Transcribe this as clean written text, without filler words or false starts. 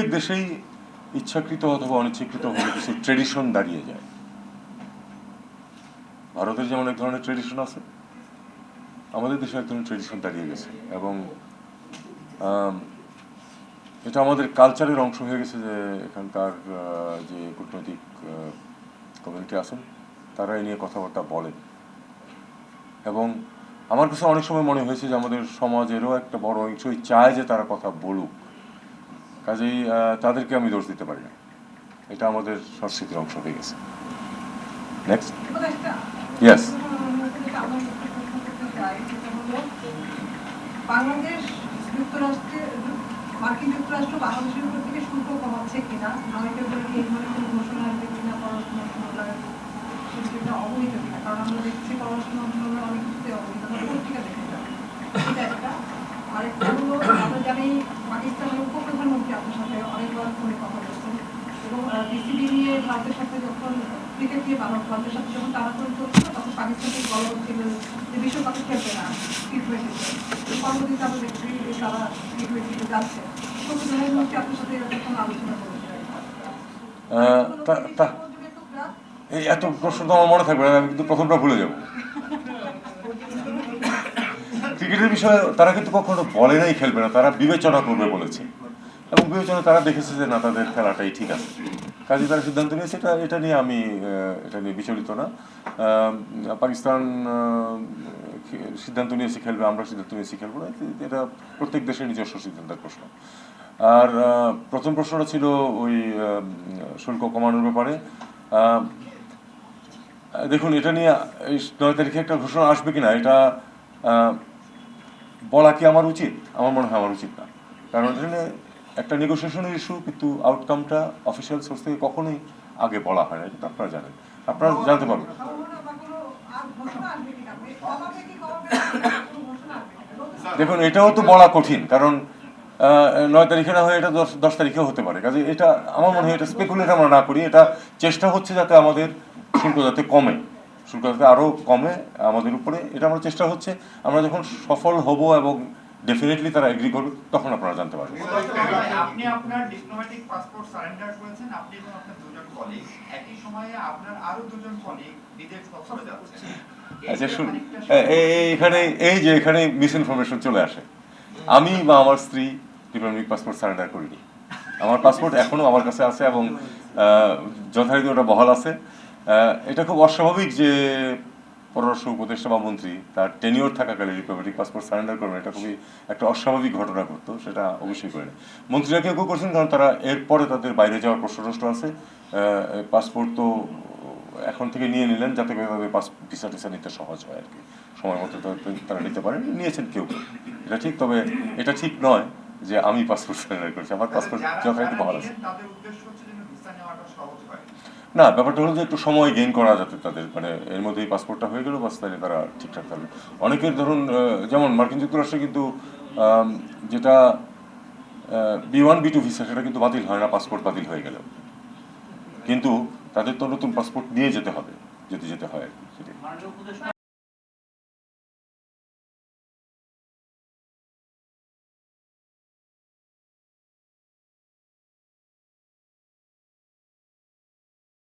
প্রত্যেক দেশেই ইচ্ছাকৃত অথবা অনিচ্ছাকৃত হলে কিছু ট্রেডিশন দাঁড়িয়ে যায়। ভারতের যেমন এক ধরনের ট্রেডিশন আছে, আমাদের দেশে এক ধরনের ট্রেডিশন দাঁড়িয়ে গেছে, এবং এটা আমাদের কালচারের অংশ হয়ে গেছে যে এখানকার যে কূটনৈতিক কমিউনিটি আছেন তারা এই নিয়ে কথাবার্তা বলেন। এবং আমার কাছে অনেক সময় মনে হয়েছে যে আমাদের সমাজেরও একটা বড় অংশই চায় যে তারা কথা বলুক, কাজেই তাদেরকে আমি দোষ দিতে পারি না। এটা আমাদের সংস্কৃতির অংশ হয়ে গেছে। Next, yes. বাংলাদেশ মার্কিন যুক্তরাষ্ট্র বাংলাদেশের উপর থেকে শুল্ক কমাচ্ছে কিনা, নয়টা বলে এই ধরনের কোনো ঘোষণা আসবে কিনা, পররাষ্ট্র মন্ত্রণালয় সেটা অবহিত কিনা, কারণ আমরা দেখছি পররাষ্ট্র মন্ত্রণালয় অনেক কিছুতে অবহিত, আমরা পত্রিকা দেখে যাবো। এটা একটা। আরেকটা হলো, আমরা জানি পাকিস্তানের উপপ্রধানমন্ত্রী আপনার সাথে অনেকবার ফোনে কথা বলছেন, এবং বিসিবি নিয়ে ভারতের সাথে যখন ক্রিকেট নিয়ে ভারতের সাথে যখন টানাটানি চলছিল তখন পাকিস্তানকে বলা হচ্ছিল যে বিশ্বকাপে খেলবে না টি-20-তে। পরবর্তীতে আমরা দেখছি তারা টি-20-তে যাচ্ছে। প্রধানমন্ত্রী আপনার সাথে এরকম আলোচনা করেছে। এই এত প্রশ্ন তো আমার মনে থাকবে না, আমি কিন্তু প্রথমটা ভুলে যাব। ক্রিকেটের বিষয়ে তারা কিন্তু কখনো বলে নাই খেলবে না, তারা বিবেচনা করবে বলেছে, এবং বিবেচনা তারা দেখেছে যে না, তাদের খেলাটাই ঠিক আছে, কাজে তারা সিদ্ধান্ত নিয়েছে। এটা নিয়ে আমি এটা নিয়ে বিচলিত না। পাকিস্তান সিদ্ধান্ত নিয়েছে খেলবে, আমরা সিদ্ধান্ত নিয়েছি খেলবো না, এটা প্রত্যেক দেশের নিজস্ব সিদ্ধান্তের প্রশ্ন। আর প্রথম প্রশ্নটা ছিল ওই শুল্ক কমানোর ব্যাপারে। দেখুন, এটা নিয়ে 9 তারিখে একটা ঘোষণা আসবে কিনা এটা বলা কি আমার উচিত? আমার মনে হয় আমার উচিত না, কারণ এখানে একটা নেগোসিয়েশনের ইস্যু, কিন্তু আউটকামটা অফিসিয়াল সোর্স থেকে কখনোই আগে বলা হয় না, এটা আপনারা জানেন, আপনারা জানতে পারবেন। দেখুন, এটাও তো বলা কঠিন, কারণ 9 তারিখে না হয়ে এটা 10 তারিখেও হতে পারে, কাজে এটা আমার মনে হয় এটা স্পেকুলেট আমরা না করি। এটা চেষ্টা হচ্ছে যাতে আমাদের শুল্ক যাতে কমে, শুল্ক যাতে আরও কমে আমাদের উপরে, এটা আমার চেষ্টা হচ্ছে। আমরা যখন সফল হব এবং ডেফিনেটলি তারা এগ্রি করবে, তখন আপনারা জানতে পারবেন। আপনি আপনার ডিপ্লোম্যাটিক পাসপোর্ট সারেন্ডার করেছেন, আপনি এবং আপনার দুজন কলিগ, একই সময়ে আপনার আরো দুজন কলিগ বিদেশ সফরে যাচ্ছেন। আচ্ছা, শুনুন, এখানে মিস ইনফরমেশন চলে আসে। আমি বা আমার স্ত্রী ডিপ্লোম্যাটিক পাসপোর্ট সারেন্ডার করিনি। আমার পাসপোর্ট এখনো আমার কাছে আছে এবং যথারীতি ওটা বহাল আছে। এটা খুব অস্বাভাবিক যে পররাষ্ট্র উপদেষ্টা বা মন্ত্রী তার টেনিওর থাকাকালে ডিপ্লোম্যাটিক পাসপোর্ট সারেন্ডার করবেন, এটা খুবই একটা অস্বাভাবিক ঘটনা ঘটতো, সেটা অবশ্যই করেন। মন্ত্রীরা কেউ করছেন, কারণ তারা এরপরে তাদের বাইরে যাওয়ার প্রশ্ন আছে। পাসপোর্ট তো এখন থেকে নিয়ে নিলেন যাতে করে তাদের ভিসা টিসা নিতে সহজ হয় আর কি, সময় মতো তারা নিতে পারেন, নিয়েছেন কেউ। এটা ঠিক, তবে এটা ঠিক নয় যে আমি পাসপোর্ট সারেন্ডার করেছি। আমার পাসপোর্ট যথারীতি বহাল আছে। না, ব্যাপারটা হলো যে একটু সময় গেইন করা যাতে তাদের, মানে এর মধ্যেই পাসপোর্টটা হয়ে গেল, বাস তাহলে তারা ঠিকঠাক থাকবে। অনেকের ধরুন, যেমন মার্কিন যুক্তরাষ্ট্রে কিন্তু যেটা B1 B2 ভিসা, সেটা কিন্তু বাতিল হয় না পাসপোর্ট বাতিল হয়ে গেল, কিন্তু তাদের তো নতুন পাসপোর্ট নিয়ে যেতে হবে যদি যেতে হয় আর কি।